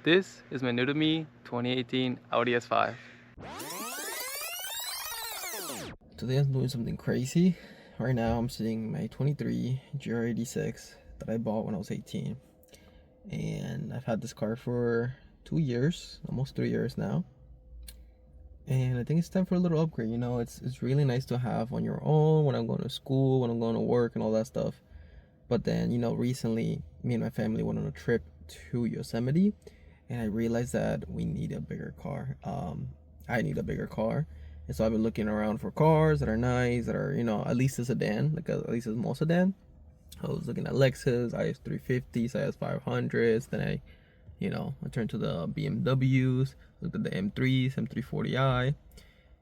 This is my new to me 2018 Audi S5. Today I'm doing something crazy. Right now I'm sitting in my 23 GR86 that I bought when I was 18. And I've had this car for 2 years, almost 3 years now. And I think it's time for a little upgrade. You know, it's really nice to have on your own when I'm going to school, when I'm going to work and all that stuff. But then, you know, recently me and my family went on a trip to Yosemite and I realized that we need a bigger car. I need a bigger car. And so I've been looking around for cars that are nice, that are, you know, at least a sedan, at least a small sedan. I was looking at Lexus, IS350s, IS500s. Then I turned to the BMWs, looked at the M3s, M340i,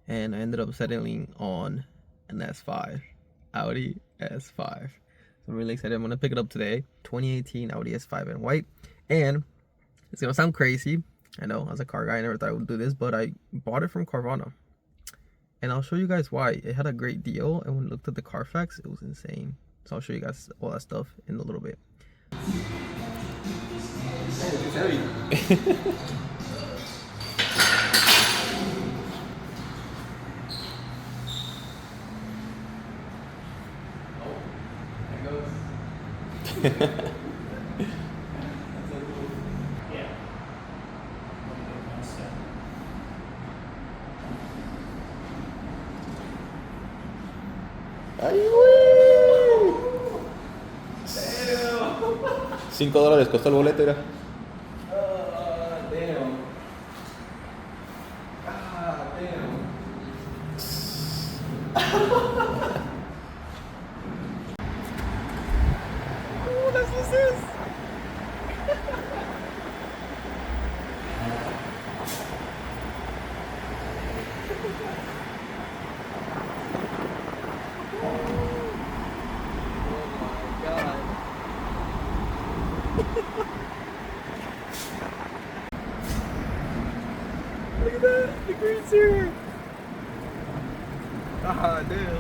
and I ended up settling on an S5, Audi S5. So I'm really excited. I'm gonna pick it up today. 2018 Audi S5 in white, and it's gonna sound crazy. I know, as a car guy, I never thought I would do this, but I bought it from Carvana. And I'll show you guys why. It had a great deal, and when I looked at the Carfax, it was insane. So I'll show you guys all that stuff in a little bit. $5 costó el boleto, era. Damn. Oh, that's what this is. Look at that, the green's here. Ah, damn.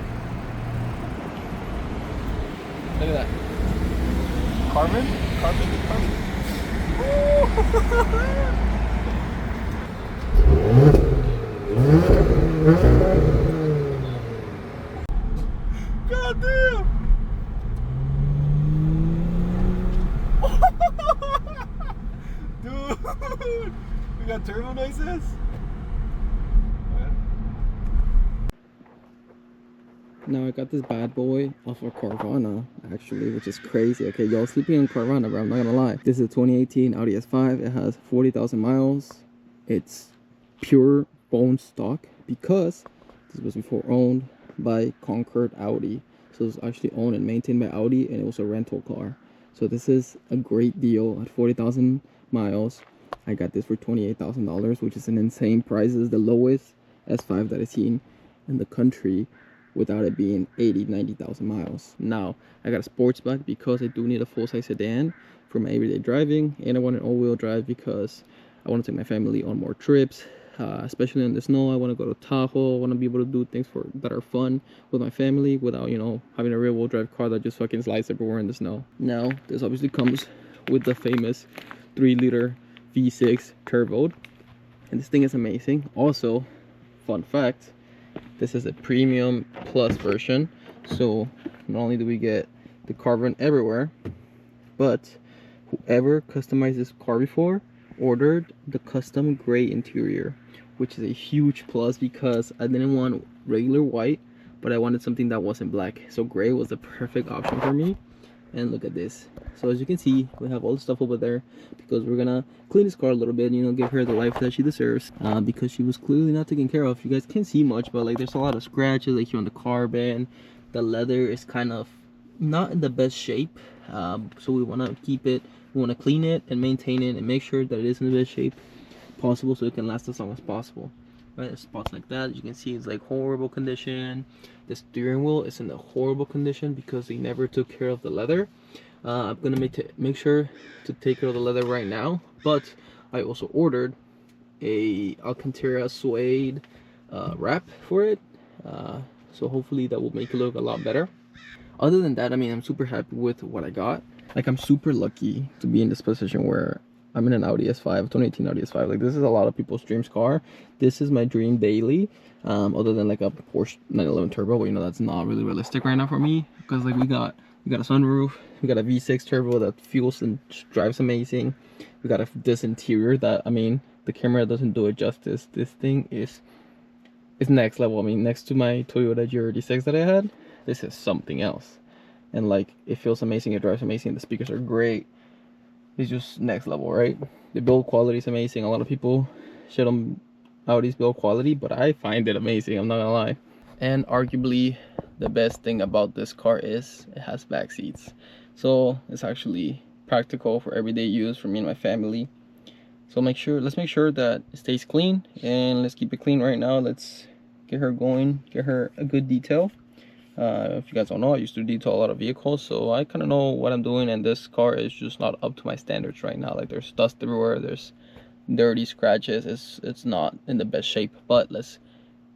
Look at that. Carbon? God damn! Dude! We got turbo noises? Now I got this bad boy off of Carvana, actually, which is crazy. Okay, y'all sleeping in Carvana, bro, I'm not gonna lie. This is a 2018 Audi S5. It has 40,000 miles. It's pure bone stock because this was before owned by Concord Audi. So it was actually owned and maintained by Audi, and it was a rental car. So this is a great deal at 40,000 miles. I got this for $28,000, which is an insane price. This is the lowest S5 that I've seen in the country without it being 90,000 miles. Now I got a Sportback because I do need a full-size sedan for my everyday driving, and I want an all-wheel drive because I want to take my family on more trips, especially in the snow. I want to go to Tahoe. I want to be able to do things that are fun with my family without, you know, having a rear-wheel drive car that just fucking slides everywhere in the snow. Now this obviously comes with the famous 3-liter V6 turbo, and this thing is amazing. Also, fun fact, this is a premium plus version, so not only do we get the carbon everywhere, but whoever customized this car before ordered the custom gray interior, which is a huge plus because I didn't want regular white, but I wanted something that wasn't black, so gray was the perfect option for me. And look at this. So as you can see, we have all the stuff over there because we're gonna clean this car a little bit, you know, give her the life that she deserves, because she was clearly not taken care of. You guys can't see much, but like there's a lot of scratches like here on the carbon. The leather is kind of not in the best shape, so we want to keep it, we want to clean it and maintain it and make sure that it is in the best shape possible so it can last as long as possible. Right, there's spots like that. As you can see, it's like horrible condition. The steering wheel is in a horrible condition because they never took care of the leather. I'm gonna make sure to take care of the leather right now, but I also ordered a Alcantara suede wrap for it, so hopefully that will make it look a lot better. Other than that, I mean, I'm super happy with what I got. Like, I'm super lucky to be in this position where I'm in an Audi S5, 2018 Audi S5. Like, this is a lot of people's dreams car. This is my dream daily. Other than like a Porsche 911 Turbo, but you know that's not really realistic right now for me, because like we got a sunroof, we got a V6 turbo that fuels and drives amazing. We got this interior that, I mean, the camera doesn't do it justice. This thing is next level. I mean, next to my Toyota GR86 that I had, this is something else. And like, it feels amazing, it drives amazing, the speakers are great. It's just next level, right? The build quality is amazing. A lot of people shit on Audi's build quality, but I find it amazing, I'm not gonna lie. And arguably the best thing about this car is it has back seats, so it's actually practical for everyday use for me and my family. So let's make sure that it stays clean, and let's keep it clean right now. Let's get her going, get her a good detail. If you guys don't know, I used to detail a lot of vehicles, so I kind of know what I'm doing, and this car is just not up to my standards right now. Like, there's dust everywhere, there's dirty scratches, it's not in the best shape, but let's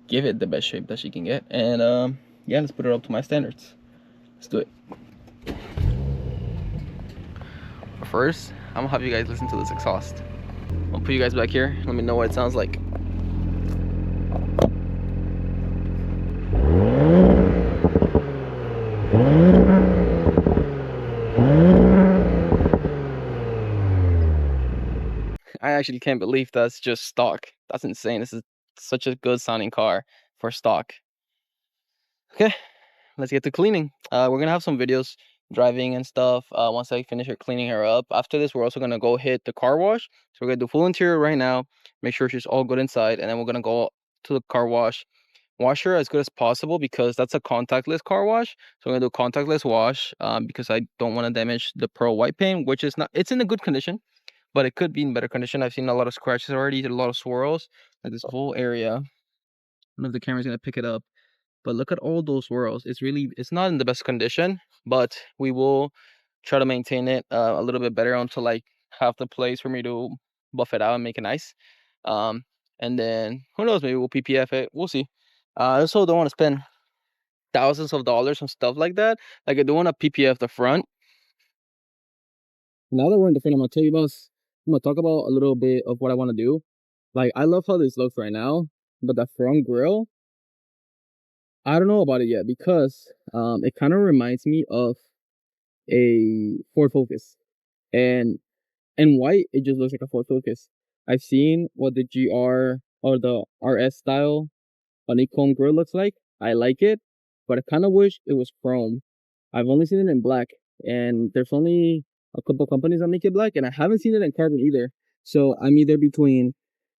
give it the best shape that she can get. And yeah, let's put it up to my standards. Let's do it. But first, I'm gonna have you guys listen to this exhaust. I'll put you guys back here, let me know what it sounds like. I actually can't believe that's just stock. That's insane. This is such a good sounding car for stock. Okay, let's get to cleaning. We're gonna have some videos driving and stuff once I finish her cleaning her up. After this, we're also gonna go hit the car wash. So we're gonna do full interior right now, make sure she's all good inside, and then we're gonna go to the car wash, wash her as good as possible, because that's a contactless car wash. So we're gonna do a contactless wash because I don't want to damage the pearl white paint, which is not, it's in a good condition, but it could be in better condition. I've seen a lot of scratches already, a lot of swirls, like this whole area. I don't know if the camera's gonna pick it up, but look at all those swirls. It's not in the best condition, but we will try to maintain it a little bit better until like have the place for me to buff it out and make it nice. And then who knows, maybe we'll PPF it, we'll see. I also don't want to spend thousands of dollars on stuff like that. Like, I do want to PPF the front. Now that we're in the front, I'm gonna talk about a little bit of what I want to do. Like, I love how this looks right now, but the front grille, I don't know about it yet, because it kind of reminds me of a Ford Focus, and white, it just looks like a Ford Focus. I've seen what the GR or the RS style honeycomb grill looks like. I like it, but I kind of wish it was chrome. I've only seen it in black, and there's only a couple companies that make it black, and I haven't seen it in carbon either. So I'm either between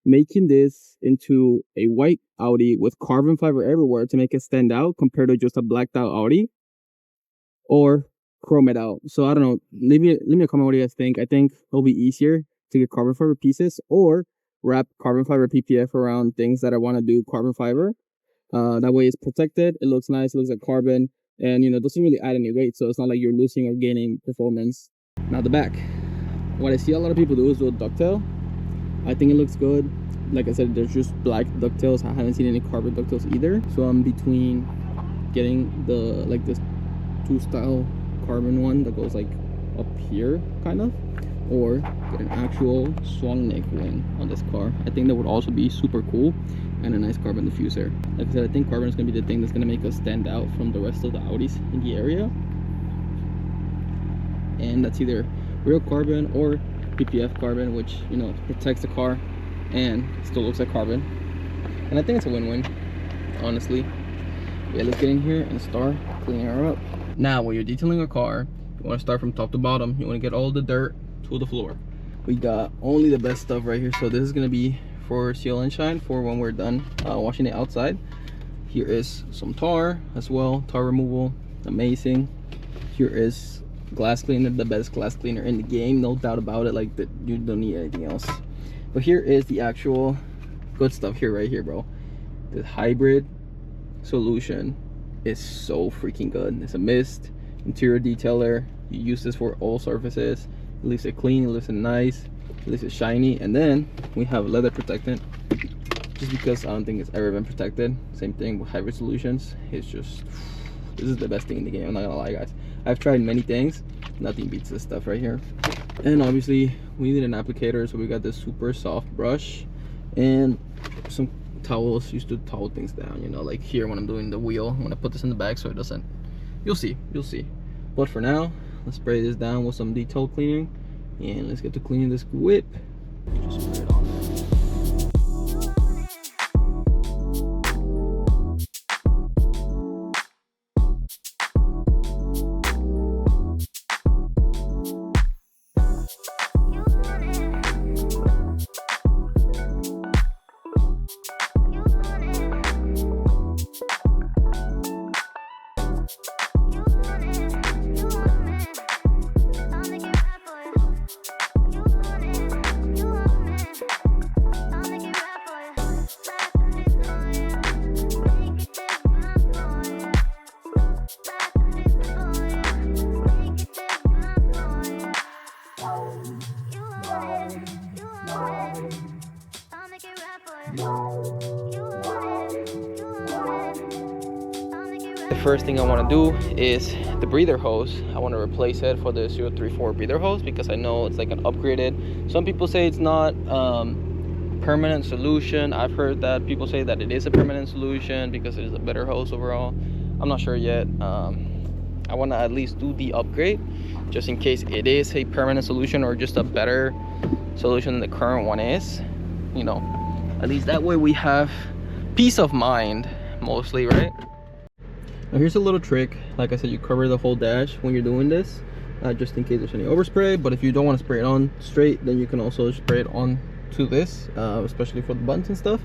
making this into a white Audi with carbon fiber everywhere to make it stand out compared to just a blacked out Audi, or chrome it out. So I don't know. Leave me a comment what you guys think. I think it'll be easier to get carbon fiber pieces, or wrap carbon fiber PPF around things that I want to do carbon fiber. That way it's protected, it looks nice, it looks like carbon, and you know, it doesn't really add any weight, so it's not like you're losing or gaining performance. Now the back, what I see a lot of people do is do a ducktail. I think it looks good. Like I said, there's just black ducktails. I haven't seen any carbon ducktails either, so I'm between getting the this 2-style carbon one that goes like up here kind of, or get an actual swung neck wing on this car. I think that would also be super cool, and a nice carbon diffuser. Like I said, I think carbon is going to be the thing that's going to make us stand out from the rest of the Audis in the area, and that's either real carbon or PPF carbon, which, you know, protects the car and still looks like carbon. And I think it's a win-win, honestly. Yeah, let's get in here and start cleaning her up. Now, when you're detailing a car, you want to start from top to bottom. You want to get all the dirt to the floor. We got only the best stuff right here. So this is going to be for seal and shine for when we're done washing it outside. Here is some tar as well, tar removal, amazing. Here is glass cleaner, the best glass cleaner in the game, no doubt about it. Like, that, you don't need anything else. But here is the actual good stuff here, right here, bro. The hybrid solution is so freaking good. It's a mist interior detailer. You use this for all surfaces. It leaves it clean, it leaves it nice, it leaves it shiny. And then we have leather protectant, just because I don't think it's ever been protected. Same thing with hybrid solutions. It's just, this is the best thing in the game, I'm not gonna lie, guys. I've tried many things, Nothing beats this stuff right here. And obviously we need an applicator, so we got this super soft brush and some towels used to towel things down, you know, like here when I'm doing the wheel. I'm gonna put this in the bag so it doesn't, you'll see. But for now, let's spray this down with some detail cleaning, and let's get to cleaning this whip. Just spray it on there. The first thing I want to do is the breather hose. I want to replace it for the 034 breather hose because I know it's like an upgraded. Some people say it's not permanent solution. I've heard that people say that it is a permanent solution because it is a better hose overall. I'm not sure yet. I want to at least do the upgrade just in case it is a permanent solution or just a better solution than the current one is, you know. At least that way we have peace of mind mostly, right? Now here's a little trick. Like I said, you cover the whole dash when you're doing this, just in case there's any overspray. But if you don't want to spray it on straight, then you can also spray it on to this, especially for the buttons and stuff.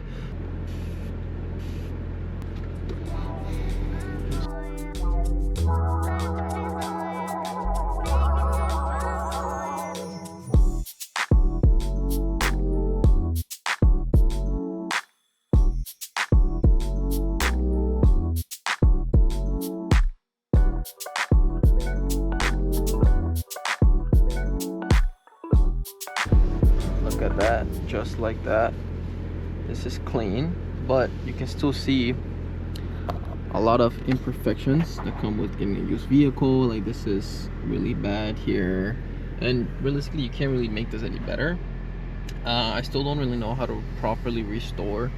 Look at that, just like that. This is clean, but you can still see a lot of imperfections that come with getting a used vehicle. Like this is really bad here, and realistically you can't really make this any better. I still don't really know how to properly restore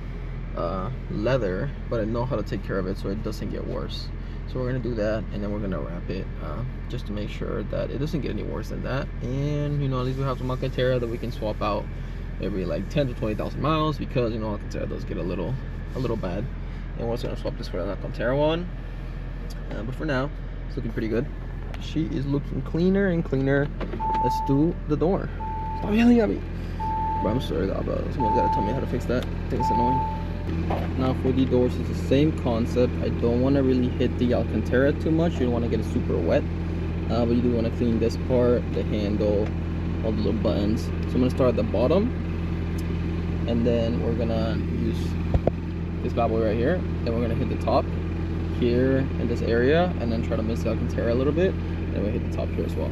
leather, but I know how to take care of it so it doesn't get worse. So we're gonna do that, and then we're gonna wrap it just to make sure that it doesn't get any worse than that. And you know, at least we have some Alcantara that we can swap out every like 10 to 20,000 miles, because you know Alcantara does get a little bad. And we're also gonna swap this for an Alcantara one. But for now, it's looking pretty good. She is looking cleaner and cleaner. Let's do the door. Stop yelling at me. Bro, I'm sorry, but someone's gotta tell me how to fix that. I think it's annoying. Now for the doors, it's the same concept. I don't want to really hit the Alcantara too much. You don't want to get it super wet, but you do want to clean this part, the handle, all the little buttons. So I'm going to start at the bottom, and then we're going to use this bad boy right here. Then we're going to hit the top here in this area, and then try to miss the Alcantara a little bit, and then we hit the top here as well.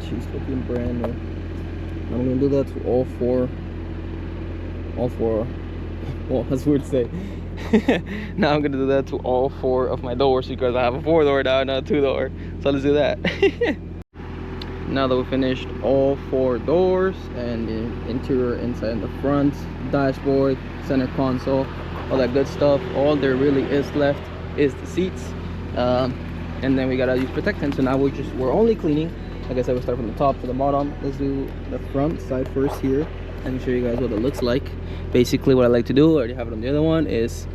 She's looking brand new. I'm gonna do that to all four, well, that's weird to say. Now I'm gonna do that to all 4 of my doors, because I have a 4-door now, not a 2-door. So let's do that. Now that we finished all 4 doors and the interior, inside and the front, dashboard, center console, all that good stuff, all there really is left is the seats, and then we gotta use protectant. So now we're only cleaning. Like I said, we'll start from the top to the bottom. Let's do the front side first here. Let me show you guys what it looks like. Basically what I like to do, I already have it on the other one, is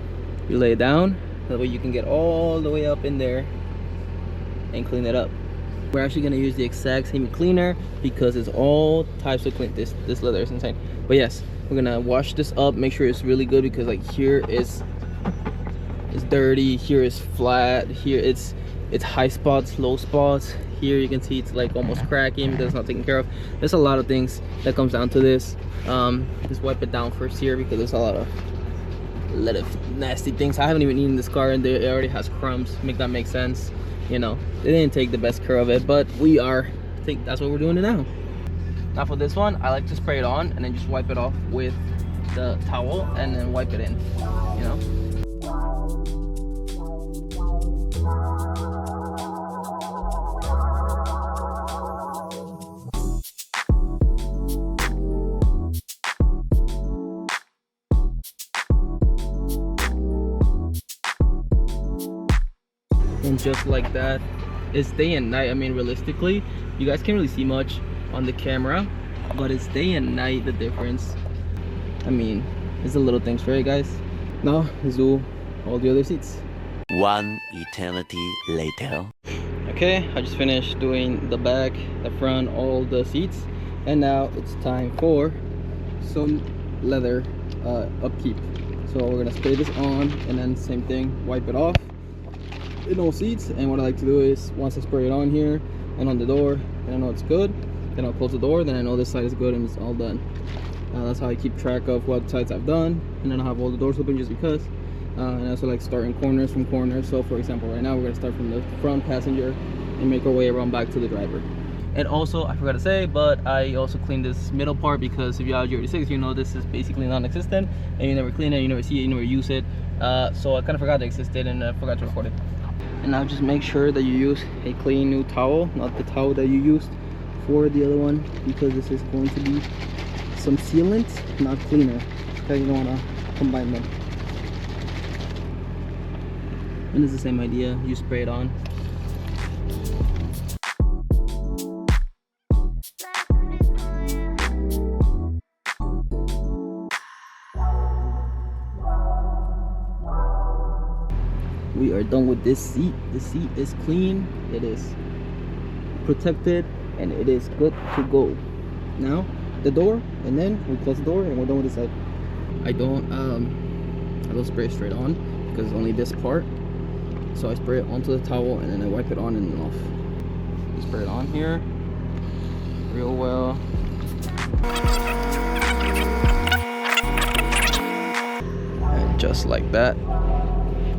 you lay it down. That way you can get all the way up in there and clean it up. We're actually going to use the exact same cleaner because it's all types of clean. This leather is insane. But yes, we're going to wash this up, make sure it's really good, because like here it's dirty, here is flat, here it's high spots, low spots, here you can see it's like almost cracking because it's not taken care of. There's a lot of things that comes down to this. Just wipe it down first here because there's a lot of nasty things. I haven't even eaten this car and it already has crumbs. Make that make sense. You know, they didn't take the best care of it, but that's what we're doing it now. Now for this one, I like to spray it on and then just wipe it off with the towel and then wipe it in, you know. And just like that, it's day and night. I mean, realistically, you guys can't really see much on the camera, but it's day and night, the difference. I mean, it's the little things, right, guys? Now let's do all the other seats. One eternity later. Okay, I just finished doing the back, the front, all the seats, and now it's time for some leather upkeep. So we're gonna spray this on and then same thing, wipe it off in all seats. And what I like to do is once I spray it on here and on the door and I know it's good, then I'll close the door, then I know this side is good and it's all done. That's how I keep track of what sides I've done, and then I'll have all the doors open just because. And I also like starting corners from corners. So for example, right now we're gonna start from the front passenger and make our way around back to the driver. And also, I forgot to say, but I also cleaned this middle part because if you have Audi 86, you know this is basically non-existent and you never clean it, you never see it, you never use it. So I kind of forgot it existed and I forgot to record it. And now just make sure that you use a clean new towel, not the towel that you used for the other one, because this is going to be some sealant, not cleaner. Okay, you don't want to combine them. And it's the same idea, you spray it on. We are done with this seat. The seat is clean, it is protected, and it is good to go. Now the door, and then we close the door and we're done with this side. I don't spray it straight on because it's only this part. So I spray it onto the towel and then I wipe it on and then off. Just spray it on here real well. And just like that,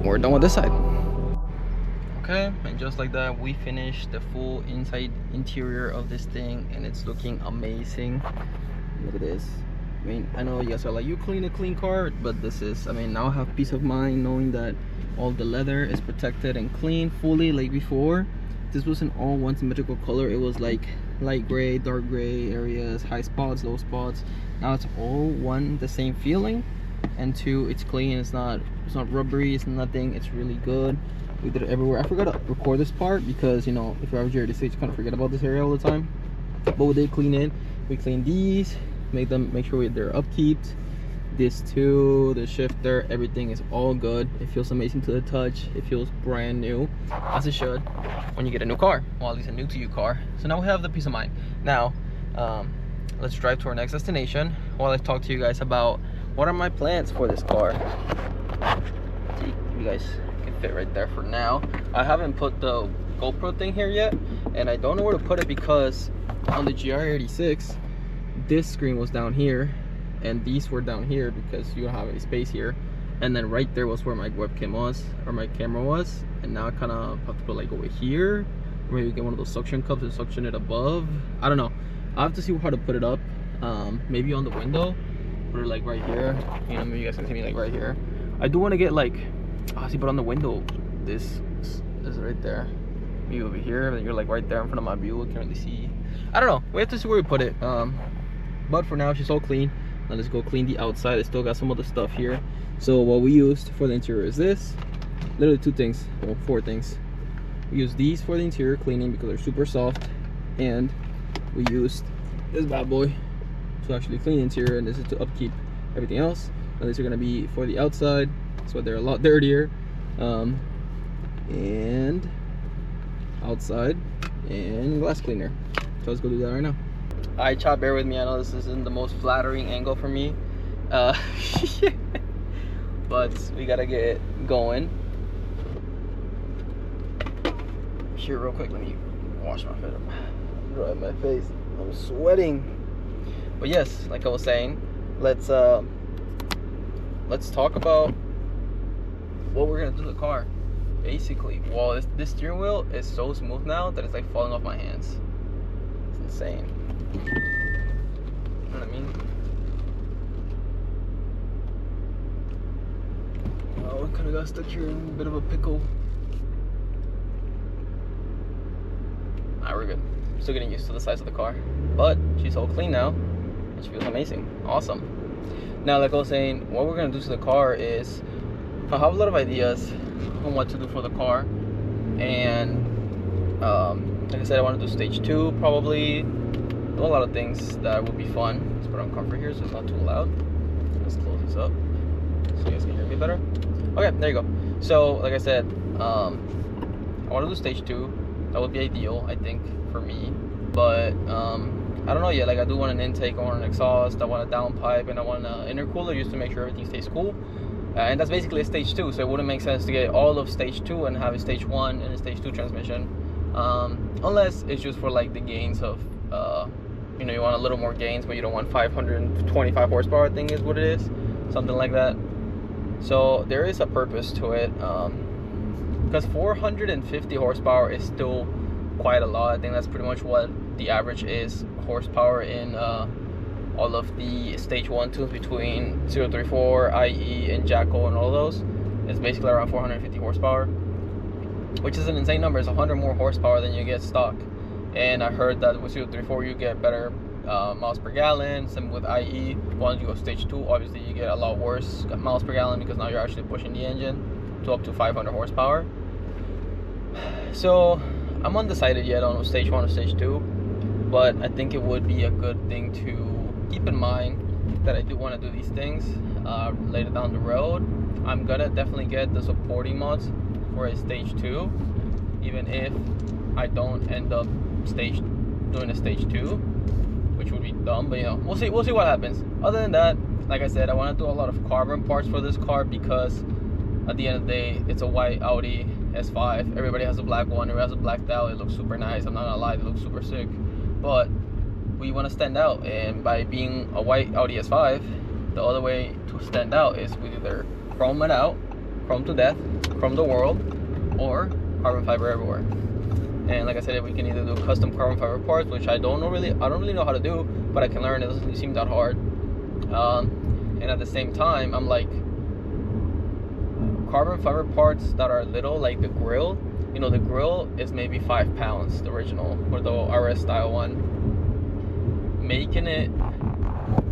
we're done with this side. Okay, and just like that, we finished the full inside interior of this thing and it's looking amazing. Look at this. I mean, I know you guys are like, you clean a clean car, but this is, I mean, now I have peace of mind knowing that all the leather is protected and clean fully. Like before, this wasn't all one symmetrical color. It was like light gray, dark gray areas, high spots, low spots. Now it's all one, the same feeling, and two, it's clean. It's not rubbery, it's nothing. It's really good. We did it everywhere. I forgot to record this part because, you know, if you're average Audi 86, you kind of forget about this area all the time. But we did clean it. We cleaned these, make sure they're upkeeped. This too, the shifter, everything is all good. It feels amazing to the touch. It feels brand new, as it should when you get a new car, well, at least a new to you car. So now we have the peace of mind. Now let's drive to our next destination while I talk to you guys about what are my plans for this car. See, you guys can fit right there for now. I haven't put the GoPro thing here yet, and I don't know where to put it because on the GR86 this screen was down here and these were down here because you don't have any space here, and then right there was where my webcam was, or my camera was, and now I kind of have to put like over here, or maybe get one of those suction cups and suction it above. I don't know, I have to see how to put it up. Maybe on the window, put it like right here, you know, maybe you guys can see me like right here. I do want to get like, see, but on the window, this is right there, maybe over here, then you're like right there in front of my view, I can't really see. I don't know, we have to see where we put it. But for now, she's all clean. Now let's go clean the outside. I still got some other stuff here. So what we used for the interior is this. Literally two things, well, four things. We used these for the interior cleaning because they're super soft, and we used this bad boy to actually clean the interior, and this is to upkeep everything else. Now these are gonna be for the outside, so they're a lot dirtier. And outside and glass cleaner. So let's go do that right now. Alright, chat, bear with me. I know this isn't the most flattering angle for me, but we gotta get going. Here real quick, let me wash my face. Dry my face. I'm sweating. But yes, like I was saying, let's talk about what we're gonna do to the car. Basically, well, this steering wheel is so smooth now that it's like falling off my hands. It's insane. You know what I mean? Oh, we kind of got stuck here in a bit of a pickle. Alright, we're good. Still getting used to the size of the car, but she's all clean now, and she feels amazing. Awesome. Now, like I was saying, what we're gonna do to the car is I have a lot of ideas on what to do for the car, and like I said, I want to do stage 2 probably. Do a lot of things that would be fun. Let's put on comfort here so it's not too loud. Let's close this up so you guys can hear me better. Okay, there you go. So like I said, I want to do stage 2. That would be ideal, I think, for me. But I don't know yet. Like, I do want an intake, I want an exhaust, I want a downpipe, and I want an intercooler just to make sure everything stays cool. And that's basically a stage 2, so it wouldn't make sense to get all of stage 2 and have a stage 1 and a stage 2 transmission, unless it's just for like the gains of you know, you want a little more gains but you don't want 525 horsepower, I think is what it is, something like that. So there is a purpose to it, because 450 horsepower is still quite a lot. I think that's pretty much what the average is horsepower in all of the stage 1 tunes between 034, IE, and Jackal, and all those. It's basically around 450 horsepower, which is an insane number. It's 100 more horsepower than you get stock. And I heard that with 034 you get better miles per gallon. Same with IE. Once you go stage 2, obviously you get a lot worse miles per gallon, because now you're actually pushing the engine to up to 500 horsepower. So I'm undecided yet on stage 1 or stage 2, but I think it would be a good thing to keep in mind that I do want to do these things later down the road. I'm gonna definitely get the supporting mods for a stage 2, even if I don't end up doing a stage 2, which would be dumb, but you know, we'll see what happens. Other than that, like I said, I want to do a lot of carbon parts for this car, because at the end of the day, it's a white Audi S5. Everybody has a black one, everybody has a blacked out. It looks super nice, I'm not gonna lie, it looks super sick, but we want to stand out, and by being a white Audi S5, the other way to stand out is we either chrome it out, chrome to death, chrome the world, or carbon fiber everywhere. And like I said, we can either do custom carbon fiber parts, which I don't really know how to do, but I can learn. It doesn't seem that hard. And at the same time, I'm like, carbon fiber parts that are little, like the grill. You know, the grill is maybe 5 pounds, the original, or the RS style one. Making it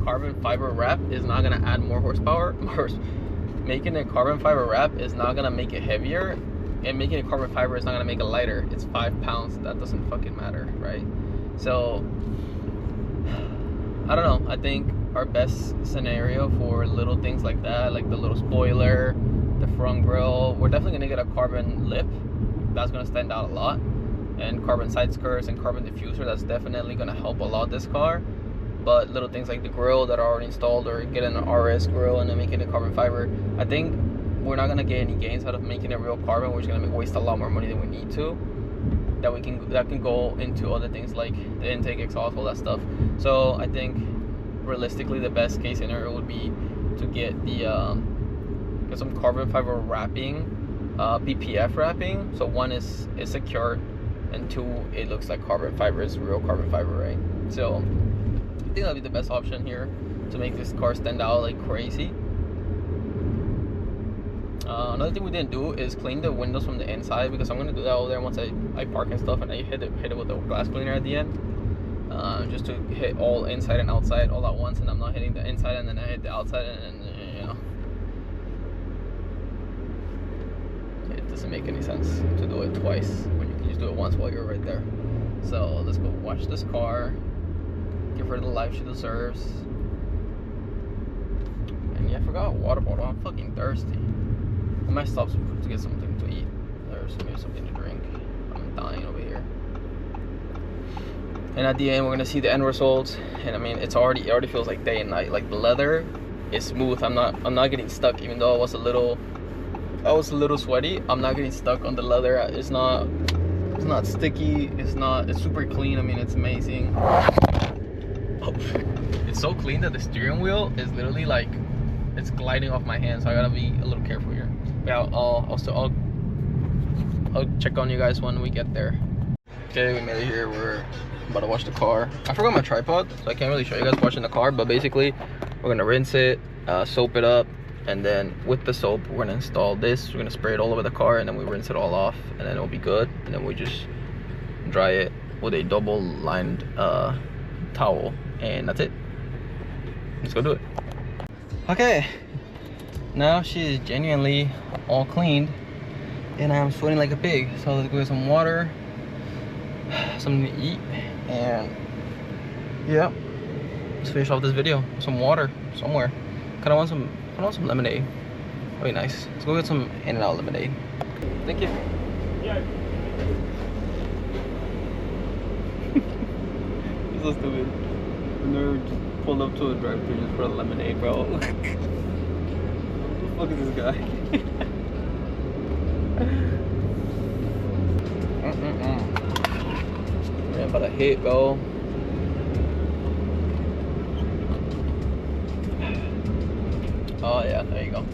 carbon fiber wrap is not gonna add more horsepower. Making it carbon fiber wrap is not gonna make it heavier, and making it carbon fiber is not gonna make it lighter. It's 5 pounds. That doesn't fucking matter, right? So I don't know. I think our best scenario for little things like that, like the little spoiler, the front grille, we're definitely gonna get a carbon lip. That's gonna stand out a lot, and carbon side skirts and carbon diffuser. That's definitely gonna help a lot this car. But little things like the grill that are already installed, or getting an RS grill and then making it carbon fiber, I think we're not gonna get any gains out of making it real carbon. We're just gonna waste a lot more money than we need to. That can go into other things like the intake, exhaust, all that stuff. So I think realistically the best case scenario would be to get get some carbon fiber wrapping, PPF wrapping. So one is secure, and 2, it looks like carbon fiber is real carbon fiber, right? So I think that'll be the best option here to make this car stand out like crazy. Another thing we didn't do is clean the windows from the inside, because I'm going to do that over there once I park and stuff, and I hit it with a glass cleaner at the end, just to hit all inside and outside all at once, and I'm not hitting the inside and then I hit the outside, and you know, it doesn't make any sense to do it twice when you can just do it once while you're right there. So let's go watch this car, give her the life she deserves. And yeah, I forgot a water bottle. I'm fucking thirsty. I might stop to get something to eat, or maybe something to drink. I'm dying over here. And at the end, we're gonna see the end result. And I mean, it already feels like day and night. Like the leather is smooth. I'm not getting stuck, even though I was a little sweaty. I'm not getting stuck on the leather. It's not It's not sticky. It's super clean. I mean, it's amazing. Oh, it's so clean that the steering wheel is literally like, it's gliding off my hand. So I gotta be a little careful here. Yeah, I'll check on you guys when we get there. Okay, we made it here. We're about to wash the car. I forgot my tripod, so I can't really show you guys washing the car, but basically we're gonna rinse it, soap it up, and then with the soap we're gonna install this. We're gonna spray it all over the car, and then we rinse it all off, and then it'll be good. And then we just dry it with a double lined towel, and that's it. Let's go do it. Okay, now she is genuinely all cleaned and I'm sweating like a pig. So let's go get some water, something to eat, and yeah, let's finish off this video with some water somewhere. I want some lemonade. That'd be nice. Let's go get some In-N-Out lemonade. Thank you. Yeah. It's so stupid. I never just pulled up to a drive-thru just for a lemonade, bro. What the fuck is this guy? Man, about to hit, bro. Oh yeah, there you go.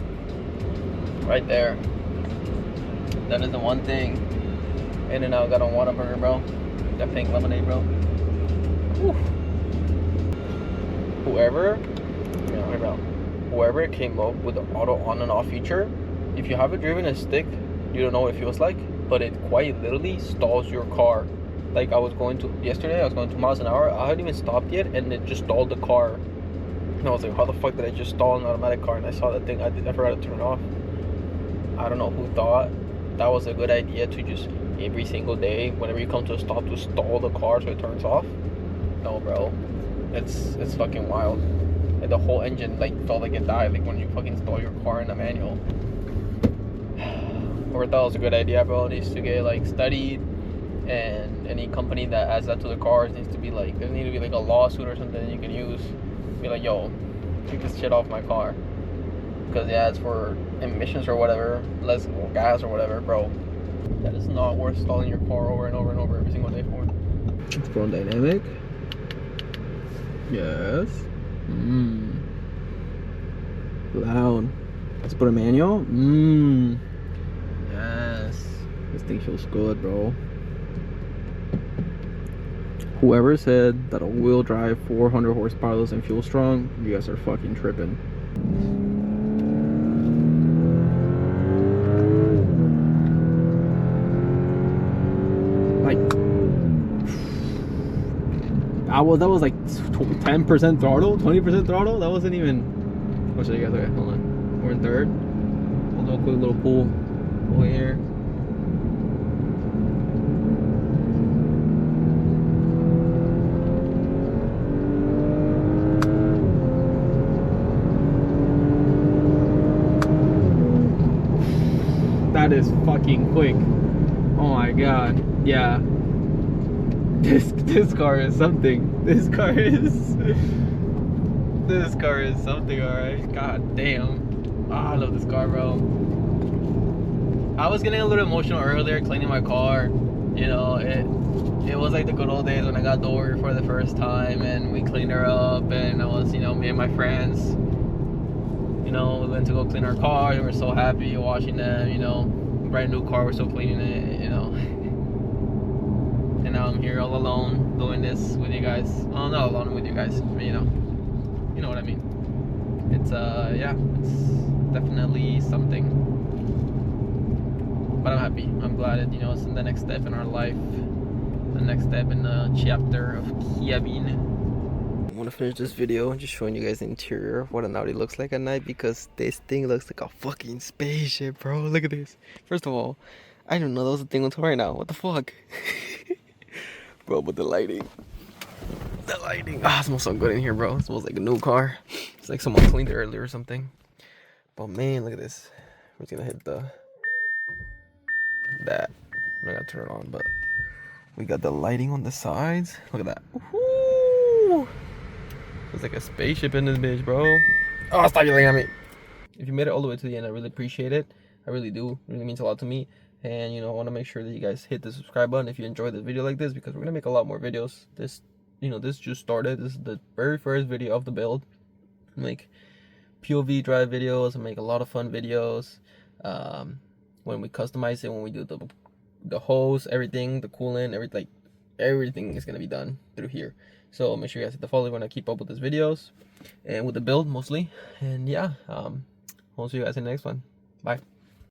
Right there. That is the one thing. In-N-Out got on Whataburger, bro. That pink lemonade, bro. Whew. Whoever came up with the auto on and off feature, if you haven't driven a stick, you don't know what it feels like, but it quite literally stalls your car. Like yesterday I was going 2 miles an hour. I hadn't even stopped yet, and it just stalled the car. And I was like, how the fuck did I just stall an automatic car? And I saw that thing, I forgot to turn it off. I don't know who thought that was a good idea to just every single day, whenever you come to a stop, to stall the car so it turns off. No, bro, it's fucking wild. Like the whole engine like felt like it died, like when you fucking stall your car in a manual. Whoever thought it was a good idea, bro, needs to get like studied, and any company that adds that to the cars needs to be like, there needs to be like a lawsuit or something you can use. Be like, yo, take this shit off my car, because yeah, it's for emissions or whatever, less gas or whatever, bro. That is not worth stalling your car over and over and over every single day for. It's front dynamic. Yes. Loud. Let's put a manual. Yes. This thing feels good, bro. Whoever said that a wheel drive 400 horsepower doesn't feel strong, you guys are fucking tripping. Like, that was like 10% throttle, 20% throttle. That wasn't even. I'll show you guys. Okay, hold on. We're in third. We'll do a quick little pull over here. That is fucking quick. Oh my god. Yeah. This car is something. This car is something, alright. God damn. Oh, I love this car, bro. I was getting a little emotional earlier cleaning my car. You know, it was like the good old days when I got Dory for the first time and we cleaned her up, and I was, you know, me and my friends, you know, we went to go clean our car and we're so happy watching them, you know, brand new car, we're still cleaning it, you know. And now I'm here all alone doing this with you guys. Well, not alone with you guys, but you know what I mean. It's yeah, it's definitely something. But I'm happy. I'm glad it, you know, it's the next step in our life, the next step in the chapter of Kevin. I want to finish this video just showing you guys the interior of what an Audi looks like at night, because this thing looks like a fucking spaceship, bro. Look at this. First of all, I didn't know that was a thing until right now. What the fuck? Bro, but the lighting. The lighting. Ah, it smells so good in here, bro. It smells like a new car. It's like someone cleaned it earlier or something. But man, look at this. We're just gonna hit that. I'm not gonna turn it on, but we got the lighting on the sides. Look at that. Woohoo! It's like a spaceship in this bitch, bro. Oh, stop yelling at me. If you made it all the way to the end, I really appreciate it. I really do. It really means a lot to me. And I want to make sure that you guys hit the subscribe button if you enjoyed this video like this, because we're gonna make a lot more videos. This just started. This is the very first video of the build. Make POV drive videos and make a lot of fun videos. When we customize it, when we do the hose, everything, the coolant, everything is gonna be done through here. So make sure you guys hit the follow if you want to keep up with these videos and with the build mostly. And yeah, I'll see you guys in the next one. Bye.